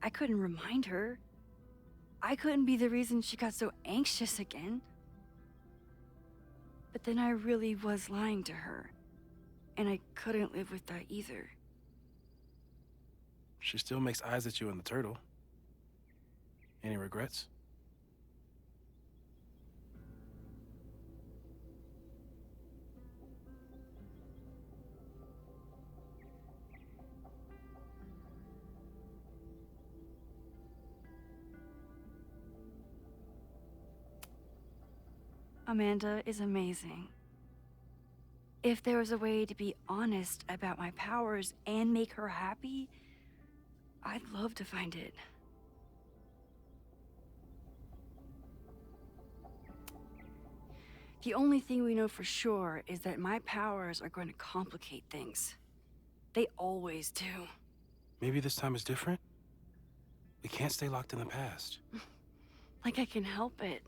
I couldn't remind her. I couldn't be the reason she got so anxious again. But then I really was lying to her, and I couldn't live with that either. She still makes eyes at you and the turtle. Any regrets? Amanda is amazing. If there was a way to be honest about my powers and make her happy, I'd love to find it. The only thing we know for sure is that my powers are going to complicate things. They always do. Maybe this time is different? We can't stay locked in the past. Like I can help it.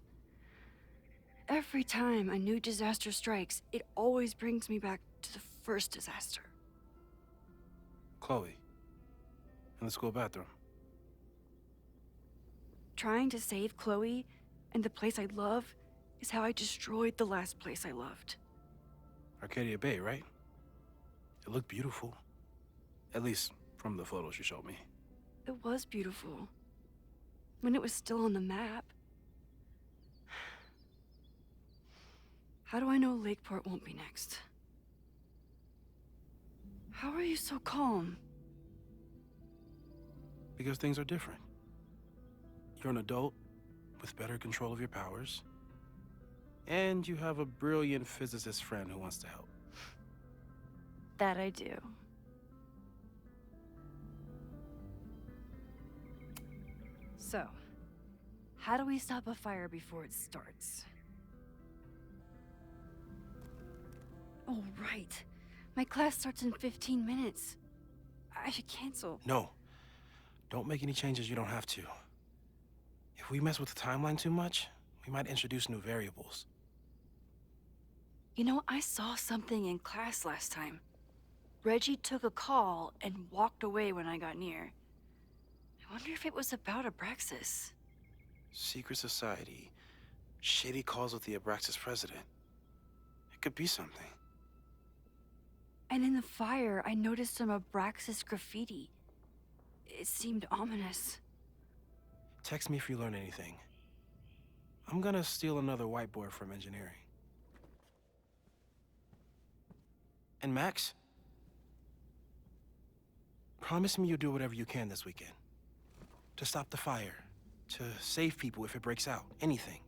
Every time a new disaster strikes, it always brings me back to the first disaster. Chloe, in the school bathroom. Trying to save Chloe and the place I love is how I destroyed the last place I loved. Arcadia Bay, right? It looked beautiful. At least from the photos you showed me. It was beautiful. When it was still on the map. How do I know Lakeport won't be next? How are you so calm? Because things are different. You're an adult with better control of your powers. And you have a brilliant physicist friend who wants to help. That I do. So, how do we stop a fire before it starts? Oh, right. My class starts in 15 minutes. I should cancel. No. Don't make any changes you don't have to. If we mess with the timeline too much, we might introduce new variables. You know, I saw something in class last time. Reggie took a call and walked away when I got near. I wonder if it was about Abraxas. Secret society. Shady calls with the Abraxas president. It could be something. And in the fire, I noticed some Abraxas graffiti. It seemed ominous. Text me if you learn anything. I'm gonna steal another whiteboard from engineering. And Max? Promise me you'll do whatever you can this weekend. To stop the fire. To save people if it breaks out. Anything.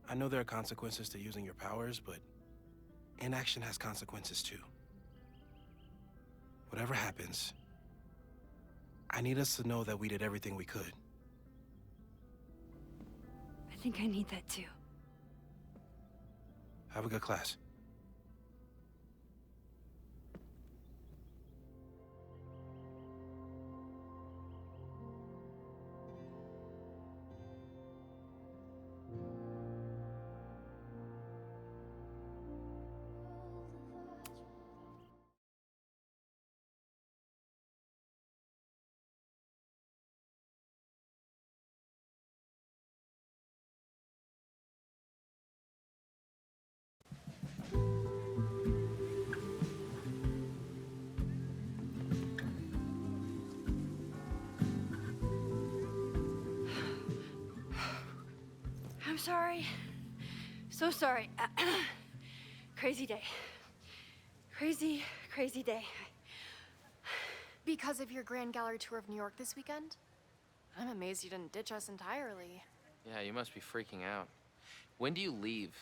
I know there are consequences to using your powers, but inaction has consequences too. Whatever happens, I need us to know that we did everything we could. I think I need that too. Have a good class. I'm sorry. So sorry. Crazy day. Crazy, crazy day. Because of your Grand Gallery tour of New York this weekend? I'm amazed you didn't ditch us entirely. Yeah, you must be freaking out. When do you leave?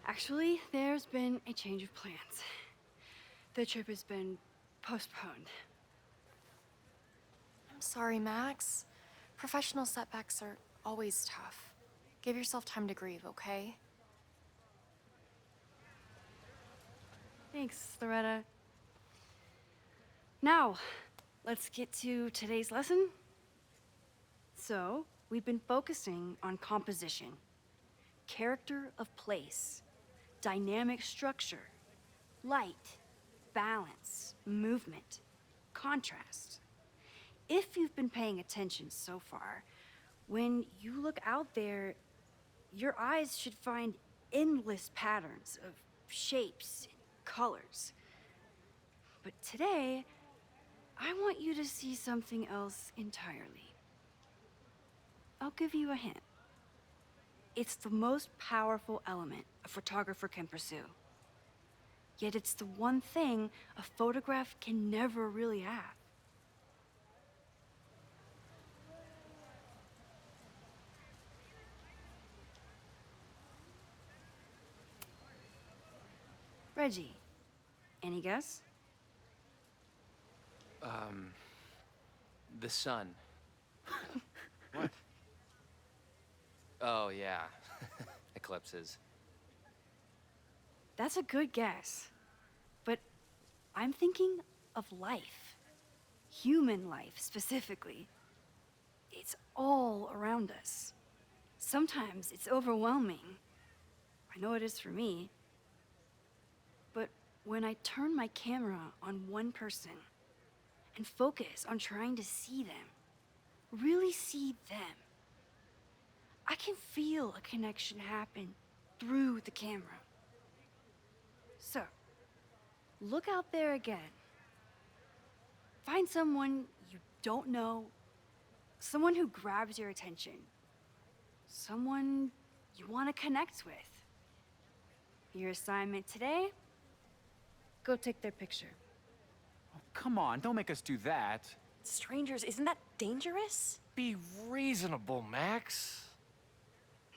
Actually, there's been a change of plans. The trip has been postponed. I'm sorry, Max. Professional setbacks are always tough. Give yourself time to grieve, okay? Thanks, Loretta. Now, let's get to today's lesson. So, we've been focusing on composition. character of place, dynamic structure, light, balance, movement, contrast. If you've been paying attention so far, when you look out there, your eyes should find endless patterns of shapes and colors. But today, I want you to see something else entirely. I'll give you a hint. It's the most powerful element a photographer can pursue. Yet it's the one thing a photograph can never really have. Reggie, any guess? The sun. What? Oh, yeah. Eclipses. That's a good guess. But I'm thinking of life. Human life, specifically. It's all around us. Sometimes it's overwhelming. I know it is for me. But when I turn my camera on one person and focus on trying to see them, really see them, I can feel a connection happen through the camera. So, look out there again. Find someone you don't know, someone who grabs your attention, someone you want to connect with. Your assignment today? Go take their picture. Oh, come on, don't make us do that. Strangers, isn't that dangerous? Be reasonable, Max.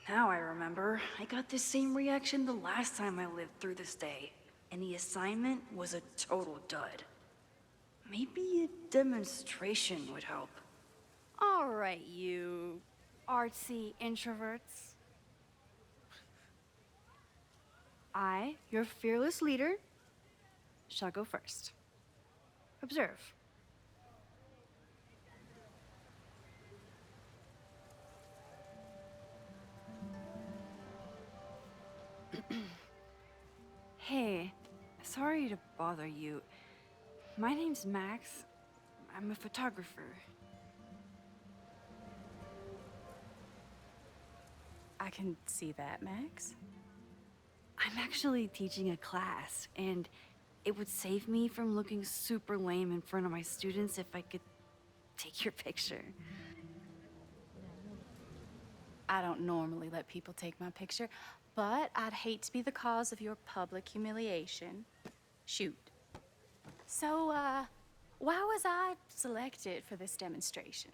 Now I remember. I got the same reaction the last time I lived through this day, and the assignment was a total dud. Maybe a demonstration would help. All right, you artsy introverts. I, your fearless leader, shall go first. Observe. Hey, sorry to bother you. My name's Max. I'm a photographer. I can see that, Max. I'm actually teaching a class, and it would save me from looking super lame in front of my students if I could take your picture. I don't normally let people take my picture, but I'd hate to be the cause of your public humiliation. Shoot. So, why was I selected for this demonstration?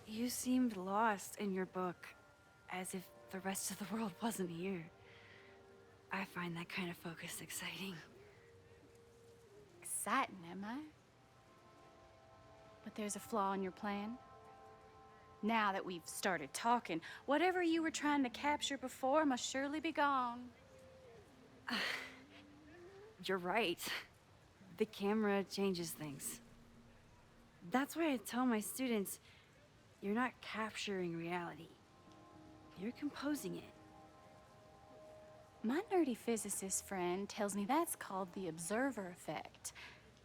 You seemed lost in your book, as if the rest of the world wasn't here. I find that kind of focus exciting. Exciting, am I? But there's a flaw in your plan. Now that we've started talking, whatever you were trying to capture before must surely be gone. You're right. The camera changes things. That's why I tell my students, you're not capturing reality. You're composing it. My nerdy physicist friend tells me that's called the observer effect.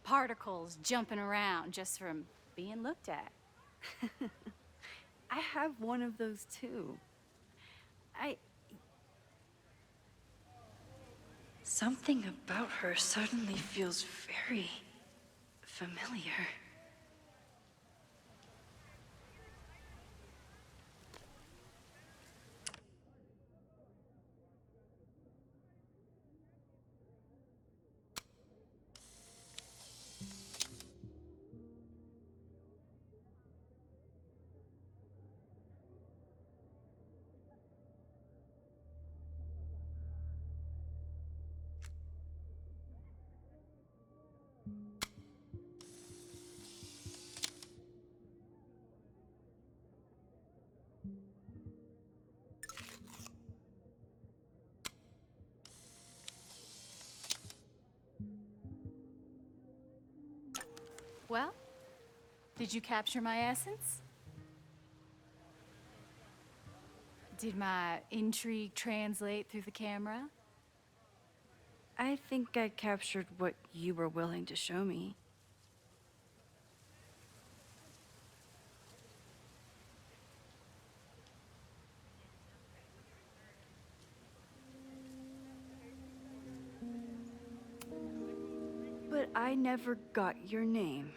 Particles jumping around just from being looked at. I have one of those too. Something about her suddenly feels very familiar. Well, did you capture my essence? Did my intrigue translate through the camera? I think I captured what you were willing to show me. But I never got your name.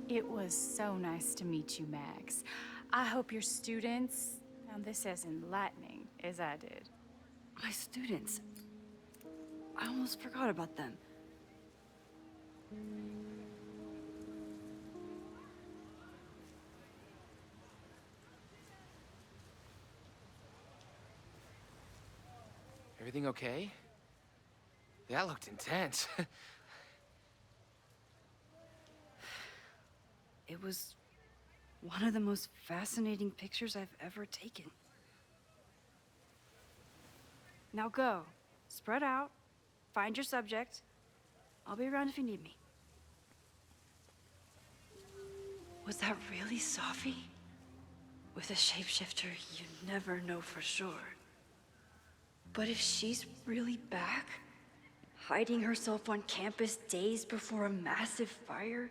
It was so nice to meet you, Max. I hope your students found this as enlightening as I did. My students. I almost forgot about them. Everything okay? That looked intense. It was one of the most fascinating pictures I've ever taken. Now go. Spread out. Find your subject. I'll be around if you need me. Was that really Safi? With a shapeshifter, you never know for sure. But if she's really back, hiding herself on campus days before a massive fire,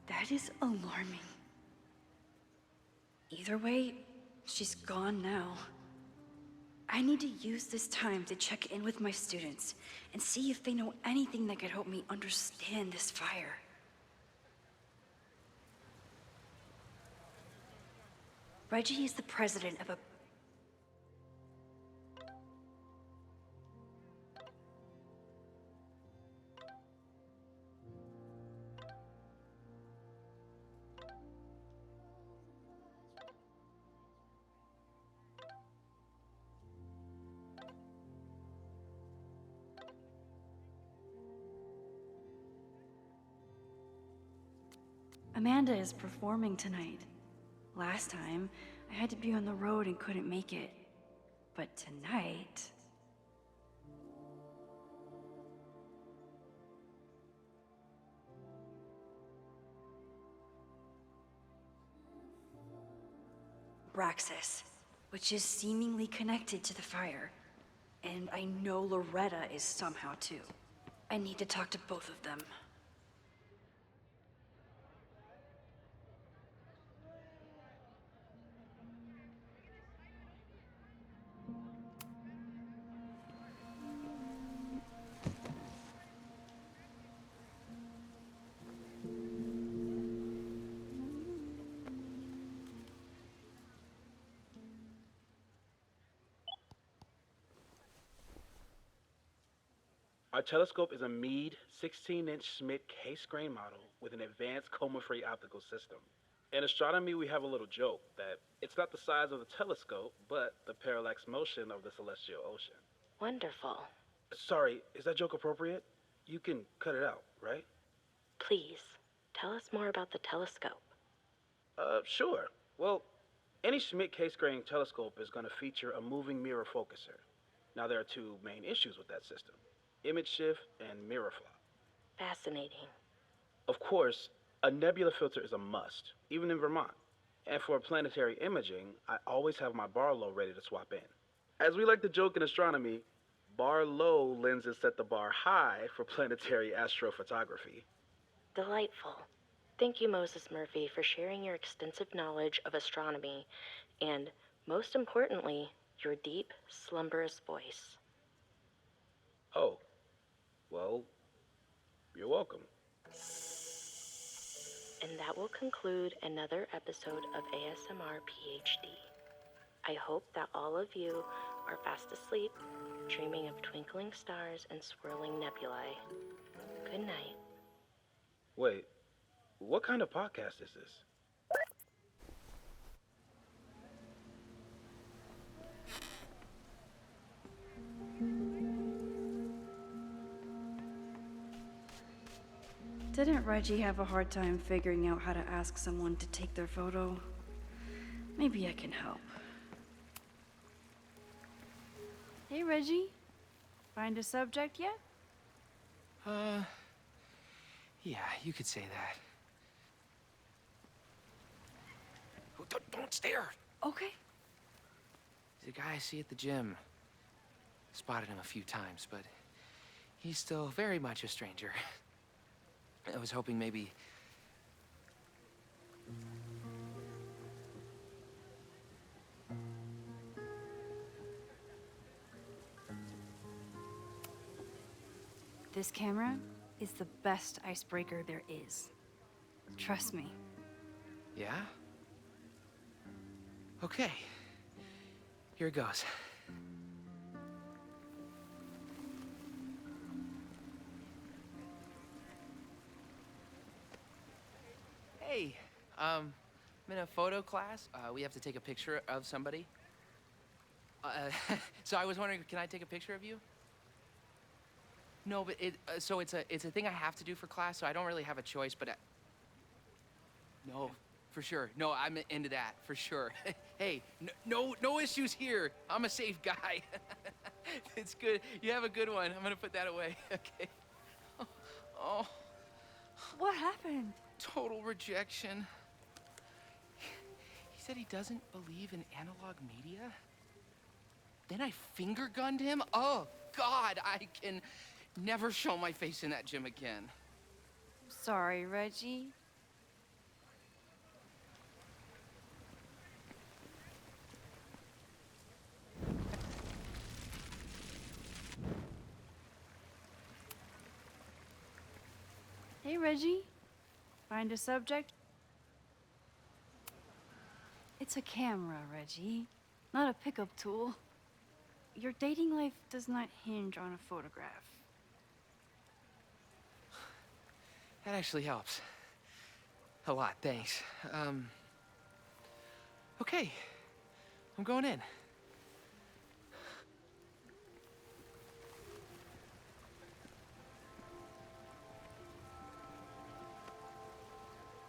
that is alarming. Either way, she's gone now. I need to use this time to check in with my students and see if they know anything that could help me understand this fire. Reggie is the president of a... Amanda is performing tonight. Last time, I had to be on the road and couldn't make it. But tonight... Braxis, which is seemingly connected to the fire. And I know Loretta is somehow too. I need to talk to both of them. Our telescope is a Meade 16-inch Schmidt K-screen model with an advanced coma-free optical system. In astronomy, we have a little joke that it's not the size of the telescope, but the parallax motion of the celestial ocean. Wonderful. Sorry, is that joke appropriate? You can cut it out, right? Please, tell us more about the telescope. Sure. Well, any Schmidt K-screen telescope is going to feature a moving mirror focuser. Now, there are two main issues with that system: image shift and mirror flop. Fascinating. Of course, a nebula filter is a must, even in Vermont. And for planetary imaging, I always have my bar low ready to swap in. As we like to joke in astronomy, bar low lenses set the bar high for planetary astrophotography. Delightful. Thank you, Moses Murphy, for sharing your extensive knowledge of astronomy and, most importantly, your deep, slumberous voice. Oh, well, you're welcome. And that will conclude another episode of ASMR PhD. I hope that all of you are fast asleep, dreaming of twinkling stars and swirling nebulae. Good night. Wait, what kind of podcast is this? Didn't Reggie have a hard time figuring out how to ask someone to take their photo? Maybe I can help. Hey, Reggie. Find a subject yet? Yeah, you could say that. Oh, don't stare! Okay. He's a guy I see at the gym. Spotted him a few times, but he's still very much a stranger. I was hoping maybe... This camera is the best icebreaker there is. Trust me. Yeah? Okay. Here it goes. Hey, I'm in a photo class. We have to take a picture of somebody. So I was wondering, can I take a picture of you? No, but so it's a thing I have to do for class, so I don't really have a choice, but no, for sure. No, I'm into that, for sure. Hey, no issues here. I'm a safe guy. It's good. You have a good one. I'm gonna put that away, okay? Oh, What happened? total rejection. He said he doesn't believe in analog media. Then I finger gunned him? Oh, God, I can never show my face in that gym again. Sorry, Reggie. Hey, Reggie. Find a subject? It's a camera, Reggie, not a pickup tool. Your dating life does not hinge on a photograph. That actually helps. A lot, thanks. Okay. I'm going in.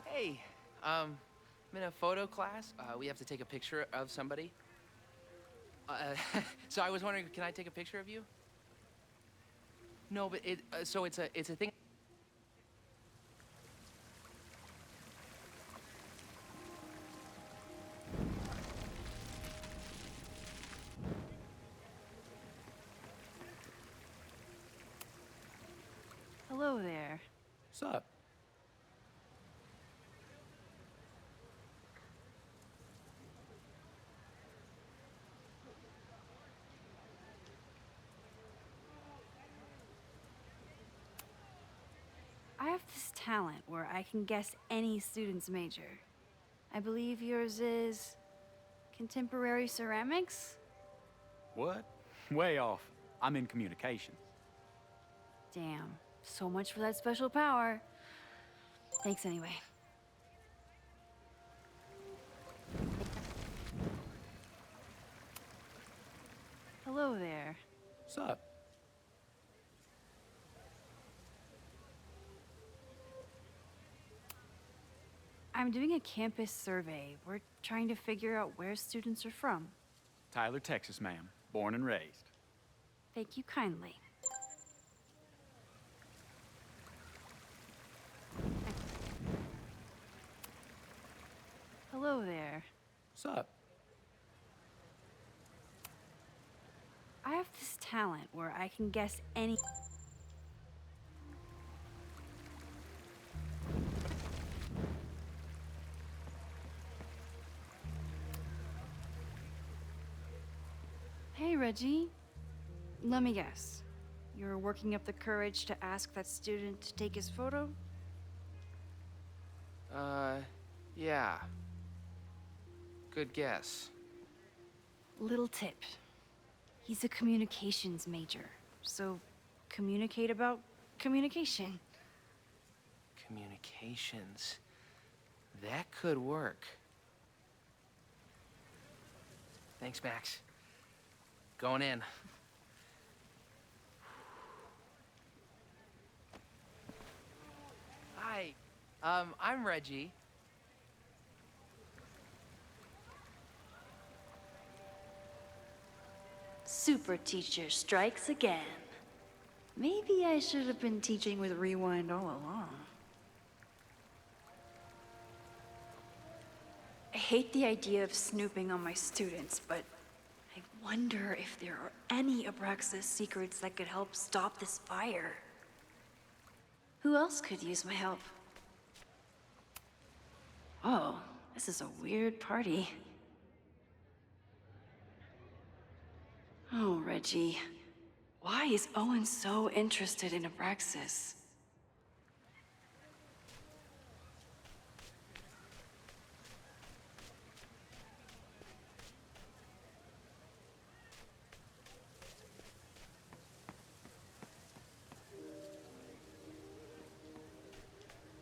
Hey, I'm in a photo class. We have to take a picture of somebody. So I was wondering, can I take a picture of you? No, but so it's a thing. Hello there. What's up? I have this talent where I can guess any student's major. I believe yours is contemporary ceramics? What? Way off. I'm in communications. Damn, so much for that special power. Thanks anyway. Hello there. What's up? I'm doing a campus survey. We're trying to figure out where students are from. Tyler, Texas, ma'am. Born and raised. Thank you kindly. Hello there. What's up? I have this talent where I can guess any... Hey, Reggie. Let me guess. You're working up the courage to ask that student to take his photo? Yeah. Good guess. Little tip. He's a communications major, so communicate about communication. Communications. That could work. Thanks, Max. Going in. Hi. I'm Reggie. Super teacher strikes again. Maybe I should have been teaching with Rewind all along. I hate the idea of snooping on my students, but I wonder if there are any Abraxas secrets that could help stop this fire. Who else could use my help? Oh, this is a weird party. Oh, Reggie. Why is Owen so interested in Abraxas?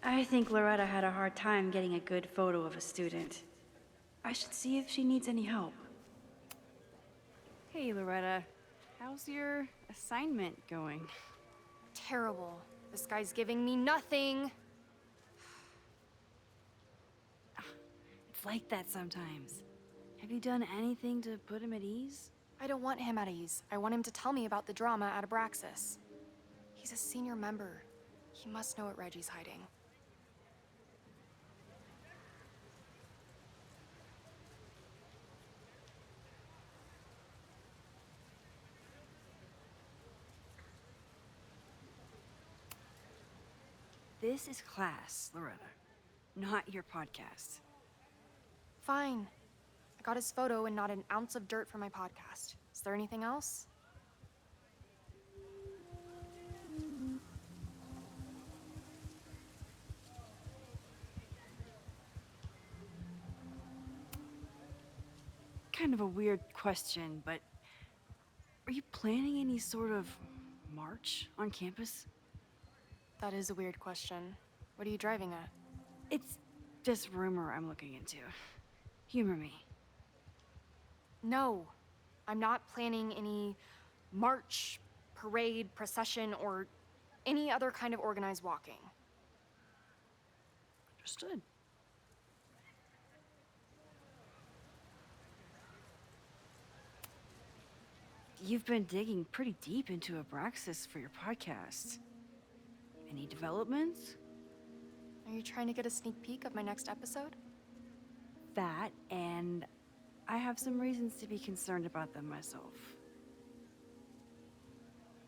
I think Loretta had a hard time getting a good photo of a student. I should see if she needs any help. Hey, Loretta. How's your assignment going? Terrible. This guy's giving me nothing. It's like that sometimes. Have you done anything to put him at ease? I don't want him at ease. I want him to tell me about the drama at Abraxas. He's a senior member. He must know what Reggie's hiding. This is class, Loretta, not your podcast. Fine. I got his photo and not an ounce of dirt for my podcast. Is there anything else? Kind of a weird question, but are you planning any sort of march on campus? That is a weird question. What are you driving at? It's just rumor I'm looking into. Humor me. No, I'm not planning any march, parade, procession, or any other kind of organized walking. Understood. You've been digging pretty deep into Abraxas for your podcast. Any developments? Are you trying to get a sneak peek of my next episode? That, and I have some reasons to be concerned about them myself.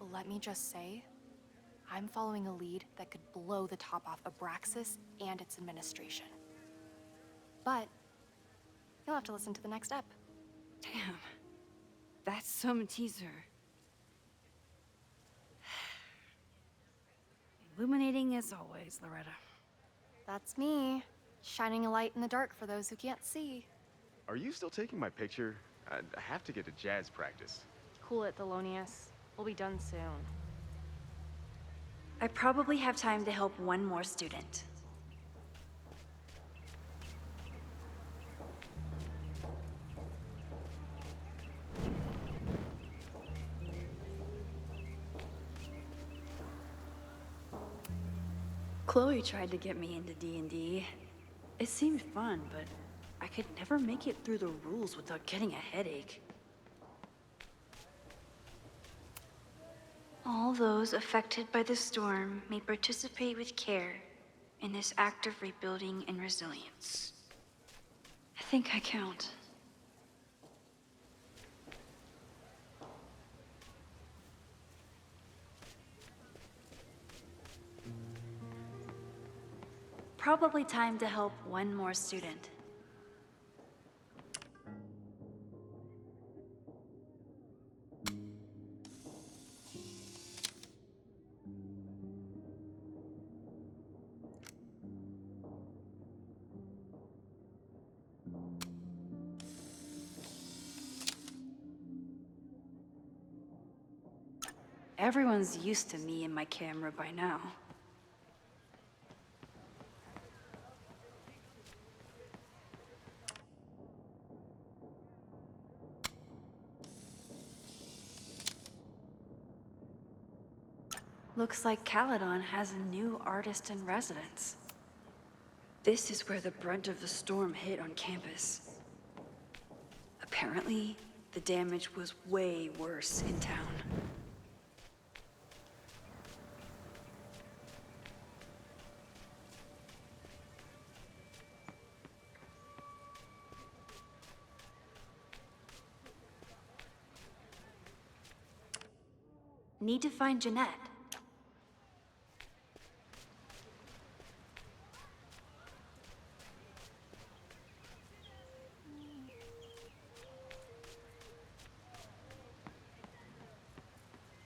Well, let me just say, I'm following a lead that could blow the top off Abraxas and its administration. But you'll have to listen to the next ep. Damn, that's some teaser. Illuminating as always, Loretta. That's me, shining a light in the dark for those who can't see. Are you still taking my picture? I have to get to jazz practice. Cool it, Thelonious. We'll be done soon. I probably have time to help one more student. Chloe tried to get me into D&D. It seemed fun, but I could never make it through the rules without getting a headache. All those affected by the storm may participate with care in this act of rebuilding and resilience. I think I count. Probably time to help one more student. Everyone's used to me and my camera by now. Looks like Caledon has a new artist in residence. This is where the brunt of the storm hit on campus. Apparently, the damage was way worse in town. Need to find Jeanette.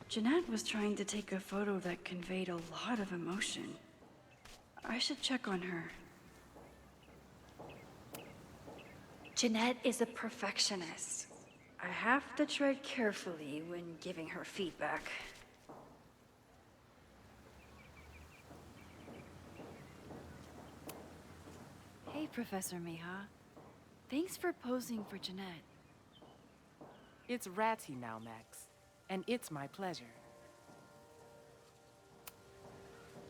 Jeanette was trying to take a photo that conveyed a lot of emotion. I should check on her. Jeanette is a perfectionist. I have to tread carefully when giving her feedback. Hey, Professor Miha. Thanks for posing for Jeanette. It's Ratty now, Max. And it's my pleasure.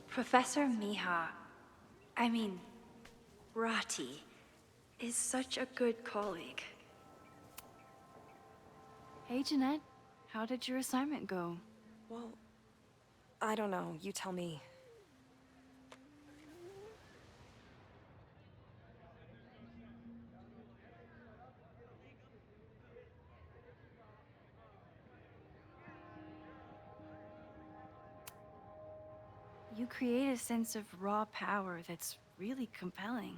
Professor Miha, I mean, Rati, is such a good colleague. Hey, Jeanette. How did your assignment go? Well, I don't know. You tell me. You create a sense of raw power that's really compelling.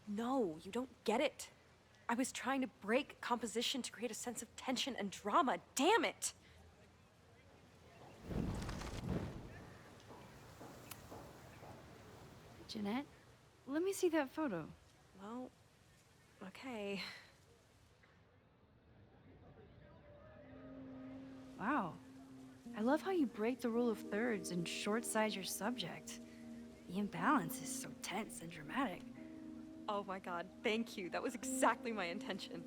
No, you don't get it. I was trying to break composition to create a sense of tension and drama. Damn it! Jeanette, let me see that photo. Well, okay. Wow. I love how you break the rule of thirds and short-size your subject. The imbalance is so tense and dramatic. Oh my god, thank you. That was exactly my intention.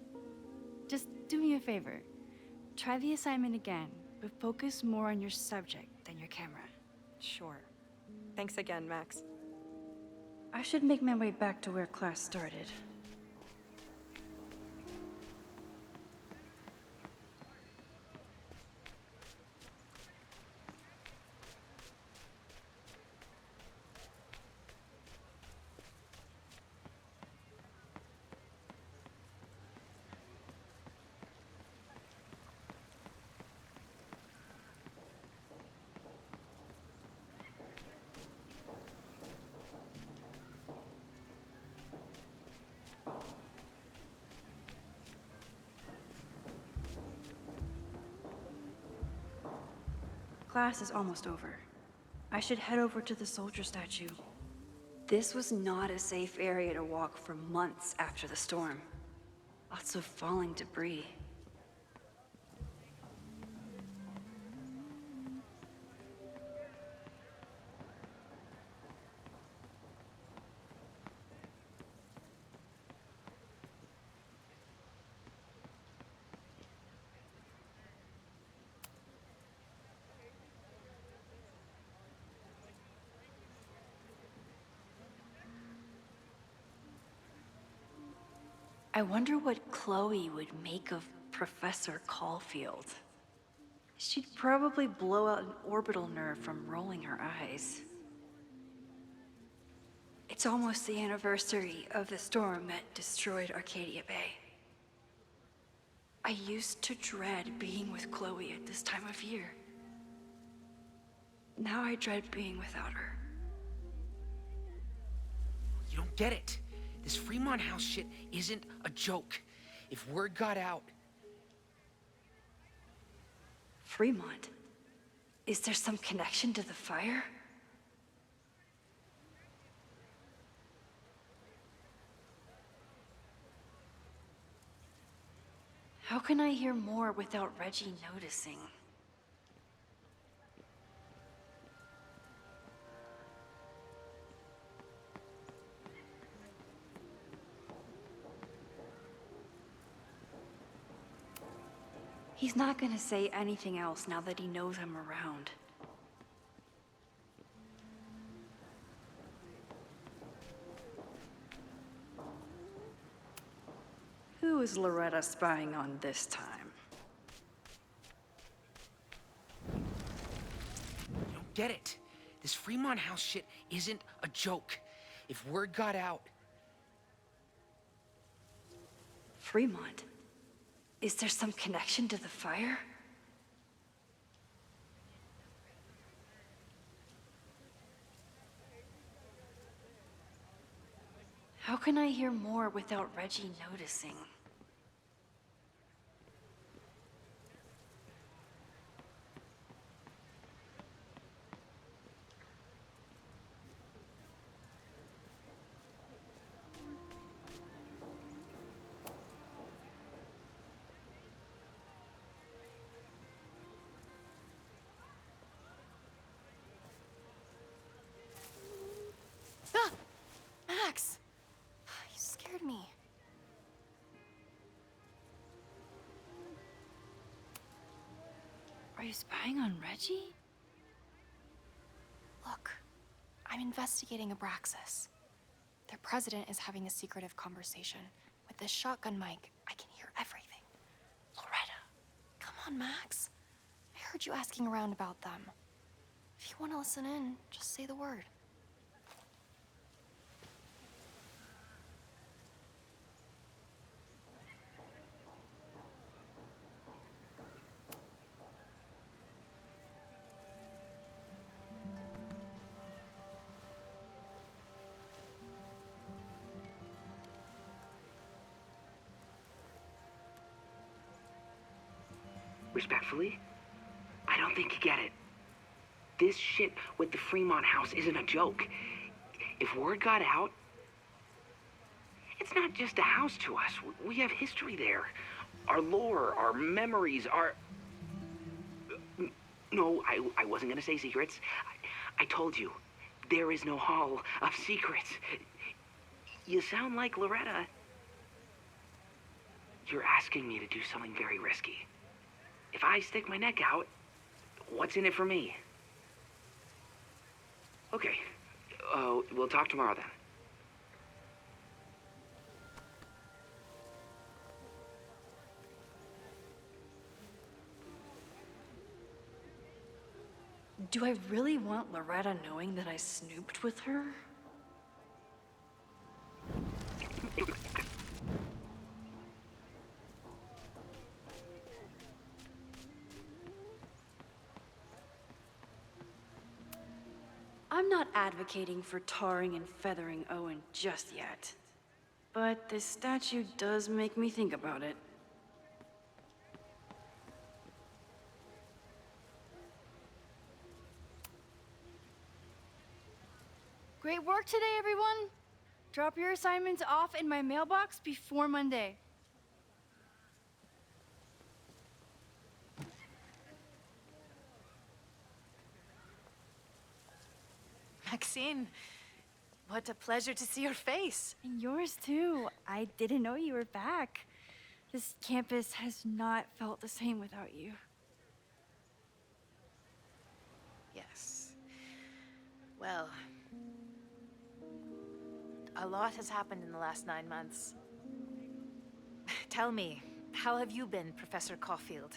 Just do me a favor. Try the assignment again, but focus more on your subject than your camera. Sure. Thanks again, Max. I should make my way back to where class started. Class is almost over. I should head over to the soldier statue. This was not a safe area to walk for months after the storm. Lots of falling debris. I wonder what Chloe would make of Professor Caulfield. She'd probably blow out an orbital nerve from rolling her eyes. It's almost the anniversary of the storm that destroyed Arcadia Bay. I used to dread being with Chloe at this time of year. Now I dread being without her. You don't get it. This Fremont House shit isn't a joke. If word got out... Fremont? Is there some connection to the fire? How can I hear more without Reggie noticing? He's not gonna say anything else now that he knows I'm around. Who is Loretta spying on this time? You don't get it. This Fremont House shit isn't a joke. If word got out... Fremont? Is there some connection to the fire? How can I hear more without Reggie noticing? Ah! Max! You scared me. Are you spying on Reggie? Look, I'm investigating Abraxas. Their president is having a secretive conversation. With this shotgun mic, I can hear everything. Loretta, come on, Max. I heard you asking around about them. If you want to listen in, just say the word. Respectfully, I don't think you get it. This shit with the Fremont house isn't a joke. If word got out, it's not just a house to us. We have history there. Our lore, our memories, our... No, I wasn't gonna say secrets. I told you, there is no hall of secrets. You sound like Loretta. You're asking me to do something very risky. If I stick my neck out, what's in it for me? Okay. We'll talk tomorrow then. Do I really want Loretta knowing that I snooped with her? I'm not advocating for tarring and feathering Owen just yet. But this statue does make me think about it. Great work today, everyone! Drop your assignments off in my mailbox before Monday. Maxine, what a pleasure to see your face. And yours too. I didn't know you were back. This campus has not felt the same without you. Yes. Well, a lot has happened in the last 9 months. Tell me, how have you been, Professor Caulfield?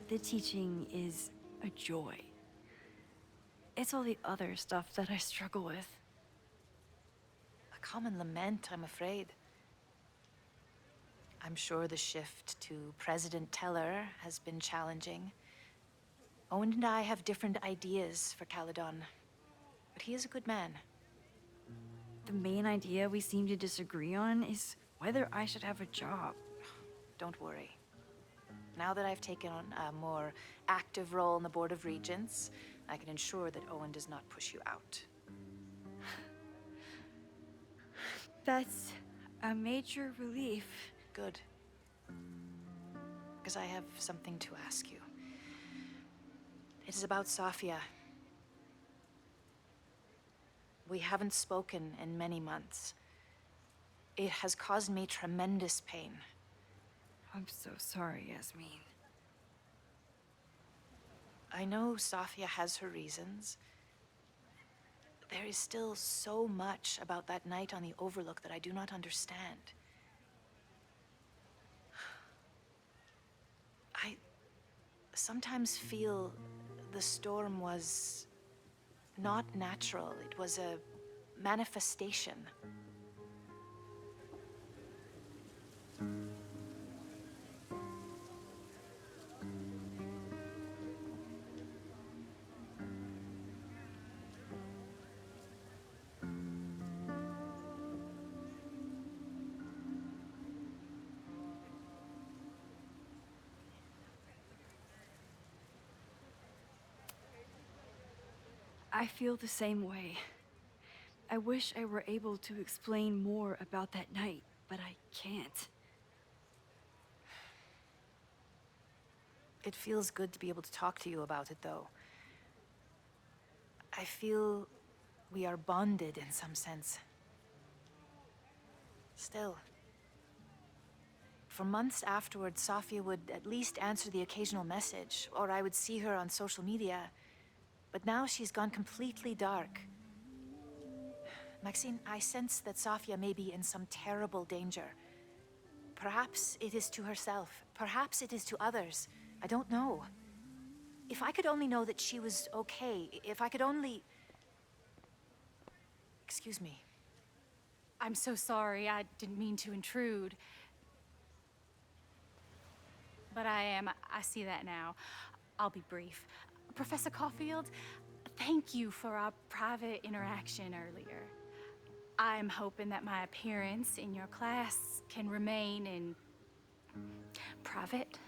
The teaching is a joy. It's all the other stuff that I struggle with. A common lament, I'm afraid. I'm sure the shift to President Teller has been challenging. Owen and I have different ideas for Caledon, but he is a good man. The main idea we seem to disagree on is whether I should have a job. Don't worry. Now that I've taken on a more active role in the Board of Regents, I can ensure that Owen does not push you out. That's a major relief. Good. Because I have something to ask you. It is about Safia. We haven't spoken in many months. It has caused me tremendous pain. I'm so sorry, Yasmin. I know Safia has her reasons. There is still so much about that night on the Overlook that I do not understand. I sometimes feel the storm was not natural. It was a manifestation. I feel the same way. I wish I were able to explain more about that night, but I can't. It feels good to be able to talk to you about it, though. I feel we are bonded in some sense. Still, for months afterwards, Sofia would at least answer the occasional message, or I would see her on social media. But now she's gone completely dark. Maxine, I sense that Sofia may be in some terrible danger. Perhaps it is to herself. Perhaps it is to others. I don't know. If I could only know that she was okay, if I could only... Excuse me. I'm so sorry. I didn't mean to intrude. But I see that now. I'll be brief. Professor Caulfield, thank you for our private interaction earlier. I'm hoping that my appearance in your class can remain in private.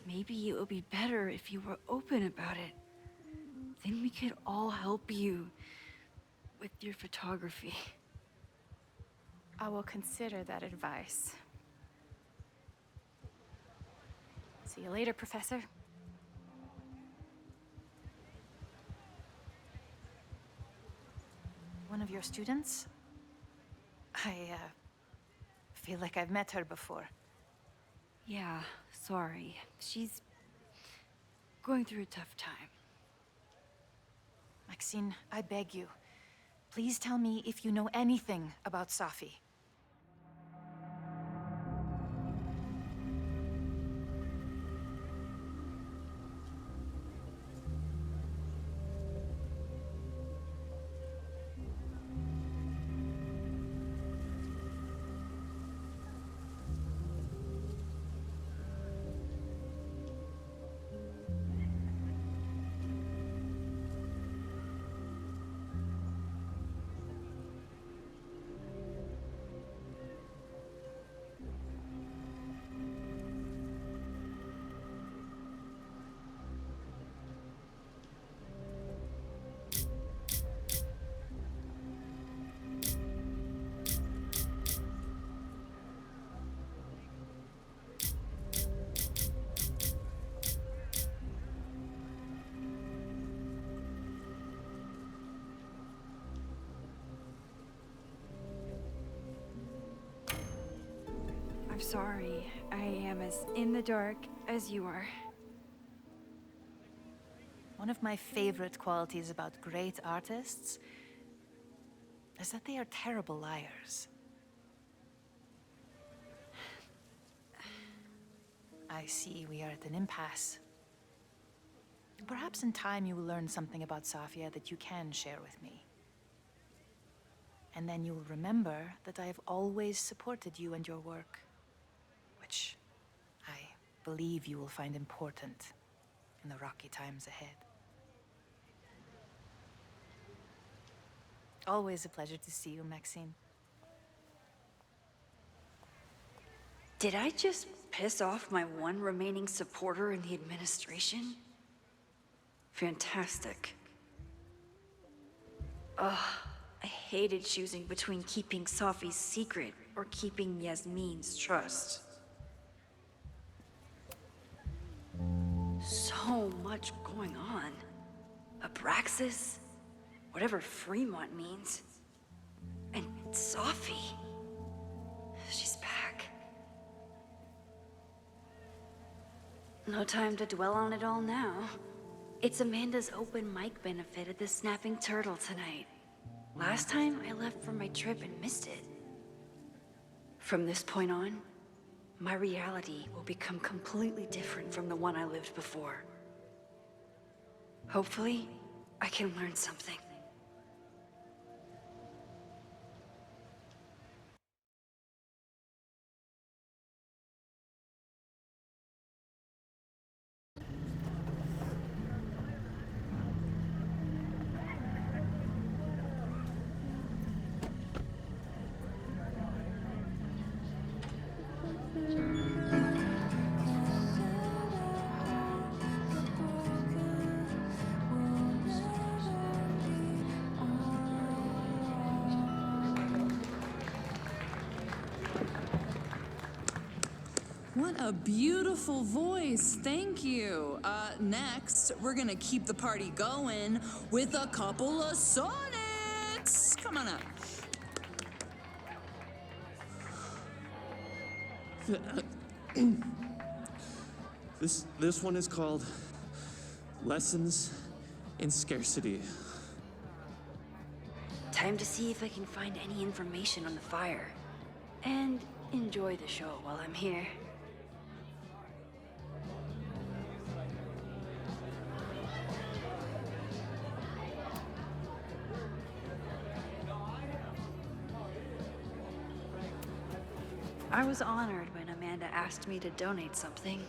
Maybe it would be better if you were open about it. Then we could all help you with your photography. I will consider that advice. See you later, Professor. One of your students? I feel like I've met her before. Yeah, sorry. She's going through a tough time. Maxine, I beg you. Please tell me if you know anything about Safi. I'm sorry. I am as in the dark as you are. One of my favorite qualities about great artists is that they are terrible liars. I see we are at an impasse. Perhaps in time you will learn something about Safia that you can share with me. And then you will remember that I have always supported you and your work, which I believe you will find important in the rocky times ahead. Always a pleasure to see you, Maxine. Did I just piss off my one remaining supporter in the administration? Fantastic. Ugh, I hated choosing between keeping Safi's secret or keeping Yasmin's trust. so much going on. Abraxas, whatever Fremont means, and Sophie. She's back. No time to dwell on it all now. It's Amanda's open mic benefit at the Snapping Turtle tonight. Last time I left for my trip and missed it. From this point on, my reality will become completely different from the one I lived before. Hopefully, I can learn something. What a beautiful voice, thank you. Next, we're gonna keep the party going with a couple of sonnets. Come on up. This one is called Lessons in Scarcity. Time to see if I can find any information on the fire. And enjoy the show while I'm here. I was honored when Amanda asked me to donate something.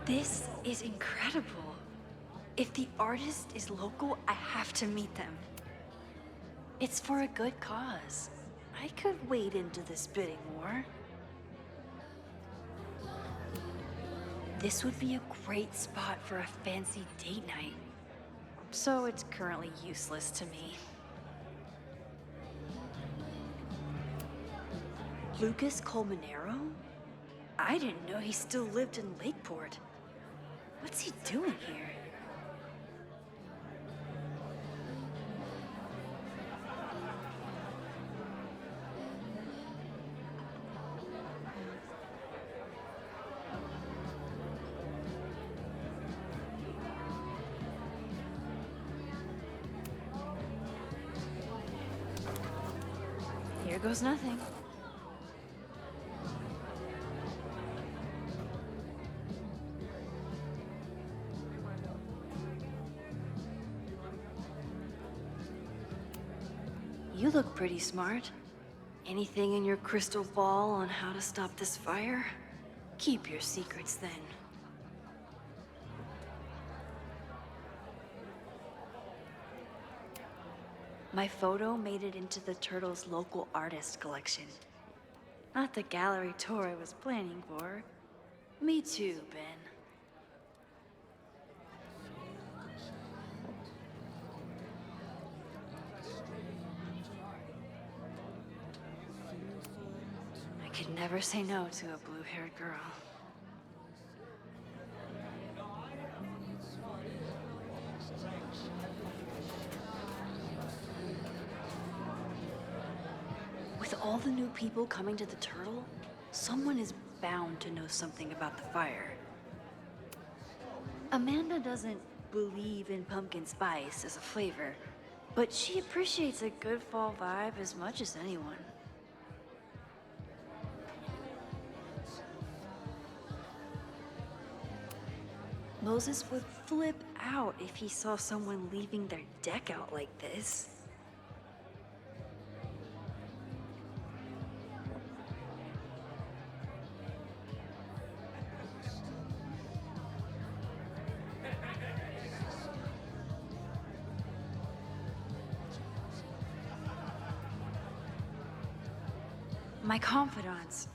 This is incredible. If the artist is local, I have to meet them. It's for a good cause. I could wade into this bidding war. This would be a great spot for a fancy date night. So it's currently useless to me. Lucas Colmenero? I didn't know he still lived in Lakeport. What's he doing here? Here goes nothing. You look pretty smart. Anything in your crystal ball on how to stop this fire? Keep your secrets then. My photo made it into the Turtle's local artist collection. Not the gallery tour I was planning for. Me too, Ben. I could never say no to a blue-haired girl. With all the new people coming to the Turtle, someone is bound to know something about the fire. Amanda doesn't believe in pumpkin spice as a flavor, but she appreciates a good fall vibe as much as anyone. Moses would flip out if he saw someone leaving their deck out like this. My confidants,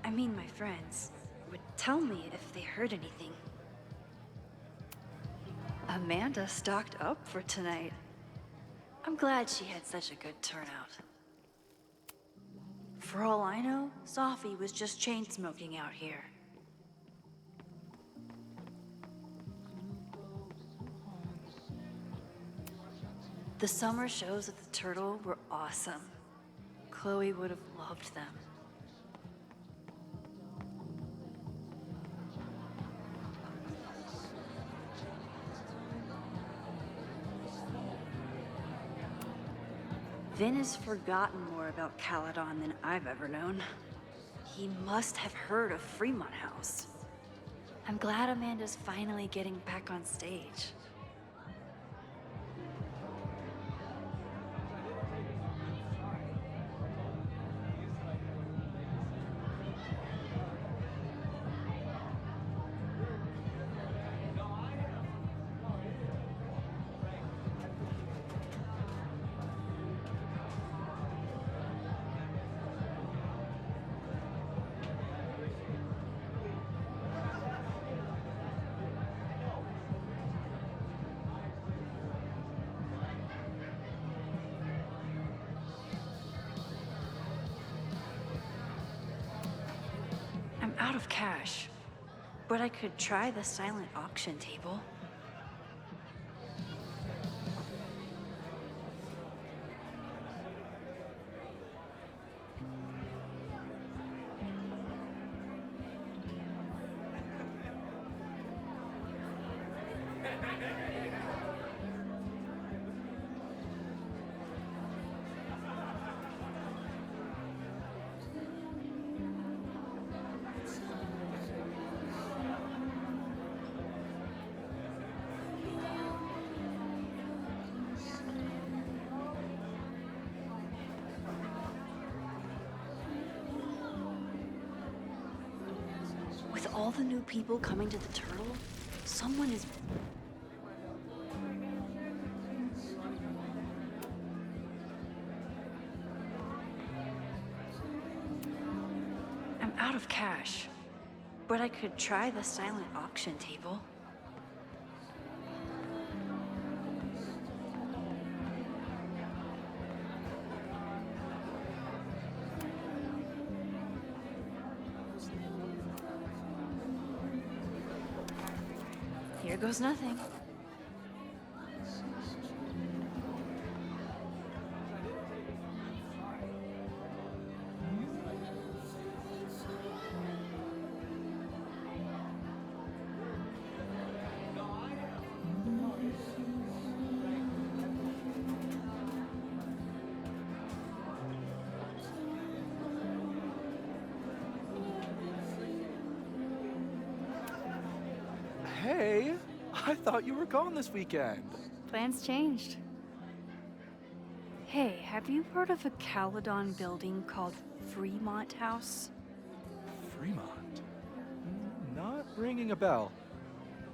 I mean my friends, would tell me if they heard anything. Amanda stocked up for tonight. I'm glad she had such a good turnout. For all I know, Sophie was just chain smoking out here. The summer shows at the Turtle were awesome. Chloe would have loved them. Vin has forgotten more about Caledon than I've ever known. He must have heard of Fremont House. I'm glad Amanda's finally getting back on stage. I'm out of cash, but I could try the silent auction table. With all the new people coming to the Turtle, someone is... I'm out of cash, but I could try the silent auction table. Here goes nothing. Hey, I thought you were gone this weekend. Plans changed. Hey, have you heard of a Caledon building called Fremont House? Fremont? Not ringing a bell.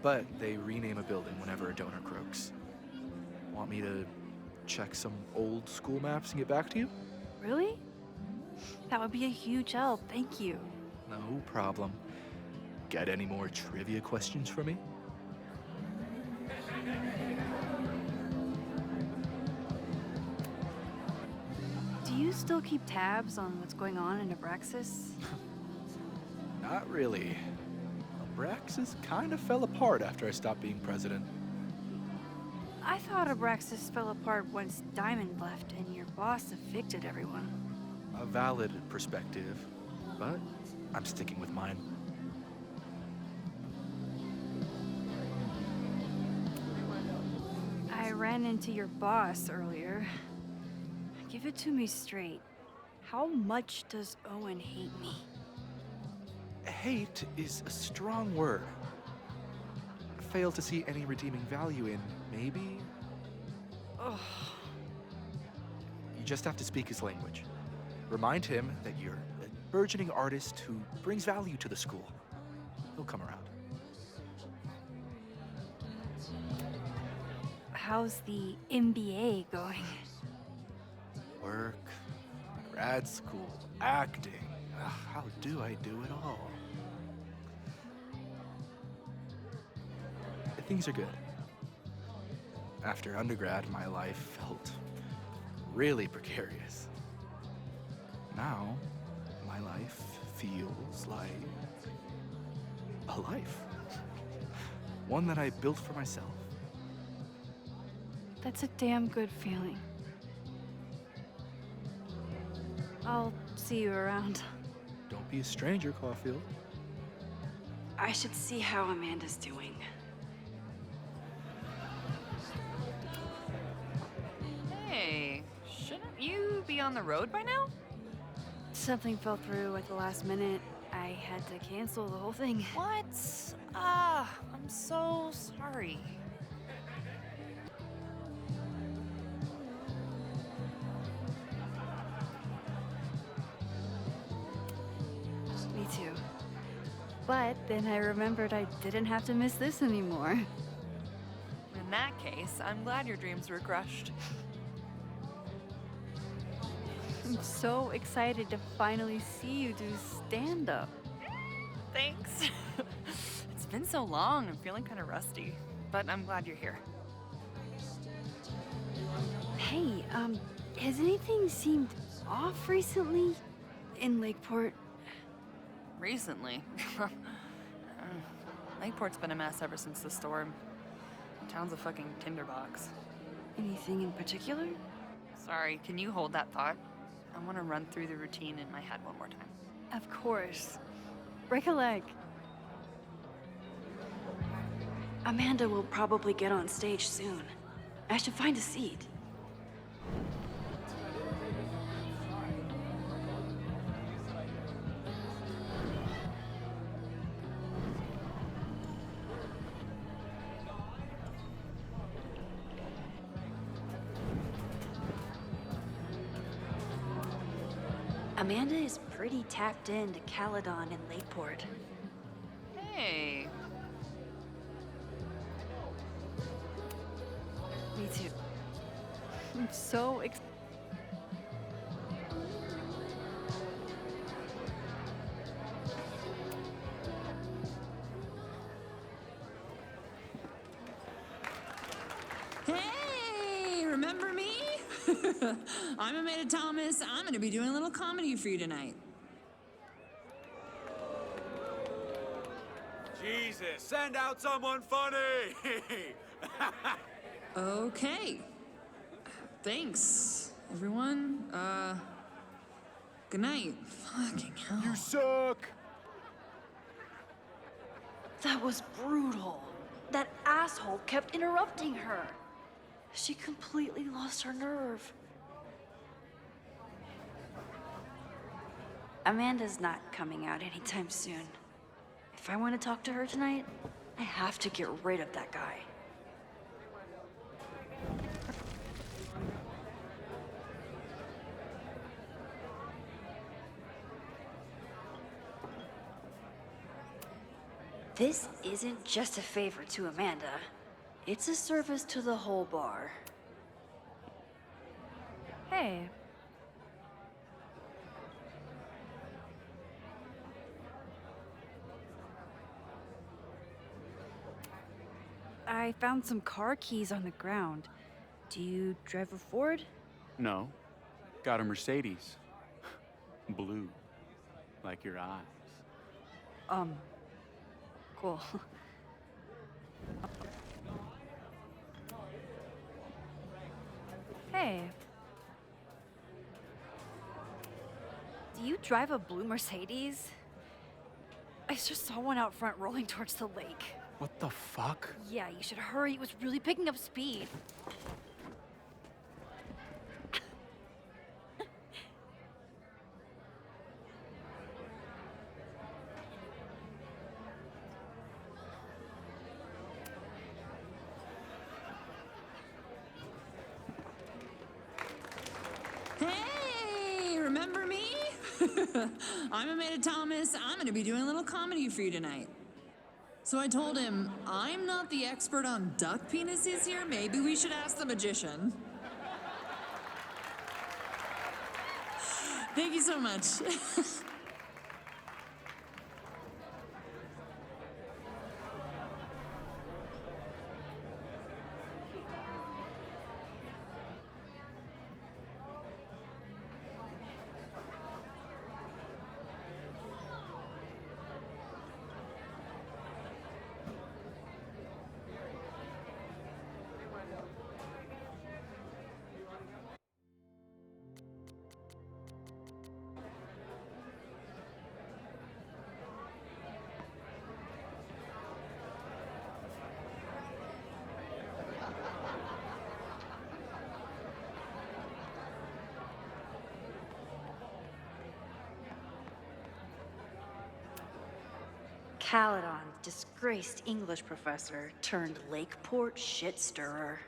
But they rename a building whenever a donor croaks. Want me to check some old school maps and get back to you? Really? That would be a huge help, thank you. No problem. Got any more trivia questions for me? Do you still keep tabs on what's going on in Abraxas? Not really. Abraxas kind of fell apart after I stopped being president. I thought Abraxas fell apart once Diamond left and your boss evicted everyone. A valid perspective, but I'm sticking with mine. I ran into your boss earlier. Give it to me straight. How much does Owen hate me? Hate is a strong word. Fail to see any redeeming value in, maybe? Ugh. You just have to speak his language. Remind him that you're a burgeoning artist who brings value to the school. He'll come around. How's the MBA going? Work, grad school, acting. Ugh, how do I do it all? Things are good. After undergrad, my life felt really precarious. Now, my life feels like a life. One that I built for myself. That's a damn good feeling. I'll see you around. Don't be a stranger, Caulfield. I should see how Amanda's doing. Hey, shouldn't you be on the road by now? Something fell through at the last minute. I had to cancel the whole thing. What? Ah, I'm so sorry. Me too. But then I remembered I didn't have to miss this anymore. In that case, I'm glad your dreams were crushed. I'm so excited to finally see you do stand-up. Thanks. It's been so long, I'm feeling kind of rusty. But I'm glad you're here. Hey, has anything seemed off recently in Lakeport? Recently? Lakeport's been a mess ever since the storm. The town's a fucking tinderbox. Anything in particular? Sorry, can you hold that thought? I want to run through the routine in my head one more time. Of course. Break a leg. Amanda will probably get on stage soon. I should find a seat. Amanda is pretty tapped into Caledon and Lakeport. Hey. Me too. I'm so Hey, remember me? I'm Amanda Thomas. I'm going to be doing a little comedy for you tonight. Jesus, send out someone funny! Okay. Thanks, everyone. Good night. Fucking hell. You suck! That was brutal. That asshole kept interrupting her. She completely lost her nerve. Amanda's not coming out anytime soon. If I want to talk to her tonight, I have to get rid of that guy. This isn't just a favor to Amanda. It's a service to the whole bar. Hey. I found some car keys on the ground. Do you drive a Ford? No. Got a Mercedes. Blue. Like your eyes. Cool. Hey. Do you drive a blue Mercedes? I just saw one out front rolling towards the lake. What the fuck? Yeah, you should hurry. It was really picking up speed. Hey, remember me? I'm Amanda Thomas. I'm going to be doing a little comedy for you tonight. So I told him, I'm not the expert on duck penises here. Maybe we should ask the magician. Thank you so much. Caledon, disgraced English professor turned Lakeport shit stirrer.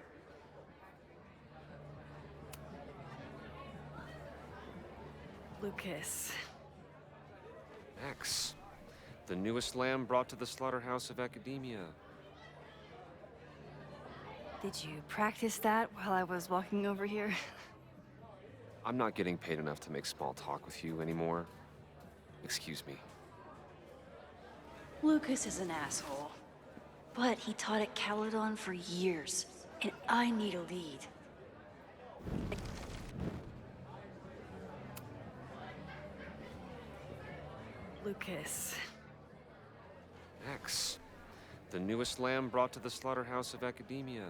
Lucas. Max, the newest lamb brought to the slaughterhouse of academia. Did you practice that while I was walking over here? I'm not getting paid enough to make small talk with you anymore. Excuse me. Lucas is an asshole. But he taught at Caledon for years, and I need a lead. Lucas. Max, the newest lamb brought to the slaughterhouse of academia.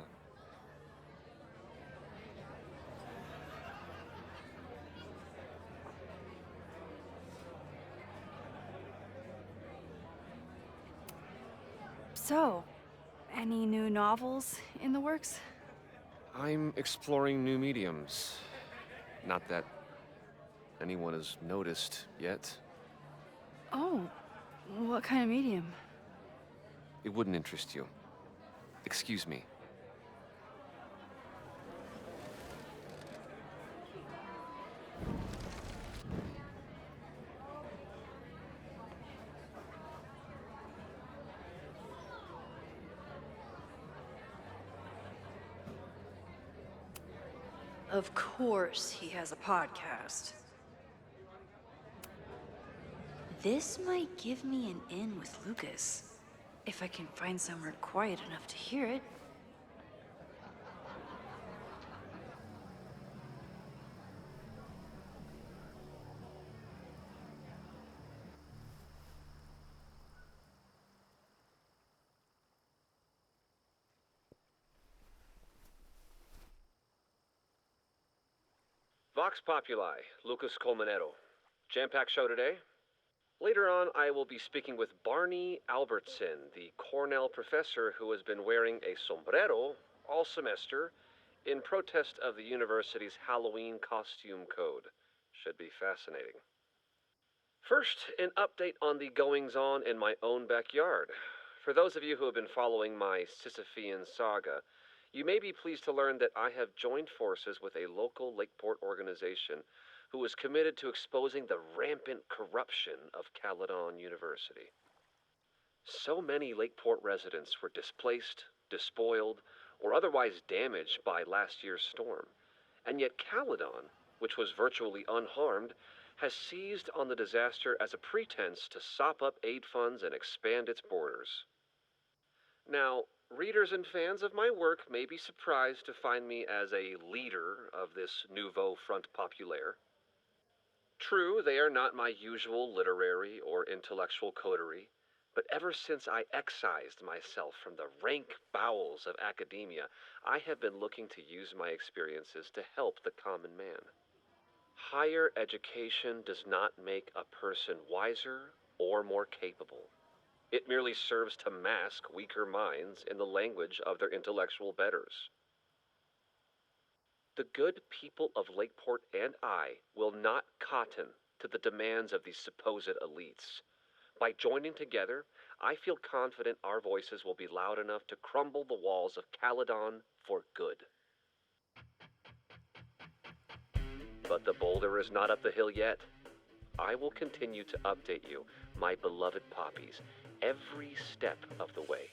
So, any new novels in the works? I'm exploring new mediums. Not that anyone has noticed yet. Oh, what kind of medium? It wouldn't interest you. Excuse me. Of course he has a podcast. This might give me an in with Lucas, if I can find somewhere quiet enough to hear it. Vox Populi, Lucas Colmenero. Jam-packed show today? Later on, I will be speaking with Barney Albertson, the Cornell professor who has been wearing a sombrero all semester in protest of the university's Halloween costume code. Should be fascinating. First, an update on the goings-on in my own backyard. For those of you who have been following my Sisyphean saga, you may be pleased to learn that I have joined forces with a local Lakeport organization who is committed to exposing the rampant corruption of Caledon University. So many Lakeport residents were displaced, despoiled, or otherwise damaged by last year's storm. And yet Caledon, which was virtually unharmed, has seized on the disaster as a pretense to sop up aid funds and expand its borders. Now, readers and fans of my work may be surprised to find me as a leader of this nouveau front populaire. True, they are not my usual literary or intellectual coterie, but ever since I excised myself from the rank bowels of academia, I have been looking to use my experiences to help the common man. Higher education does not make a person wiser or more capable. It merely serves to mask weaker minds in the language of their intellectual betters. The good people of Lakeport and I will not cotton to the demands of these supposed elites. By joining together, I feel confident our voices will be loud enough to crumble the walls of Caledon for good. But the boulder is not up the hill yet. I will continue to update you, my beloved poppies, every step of the way.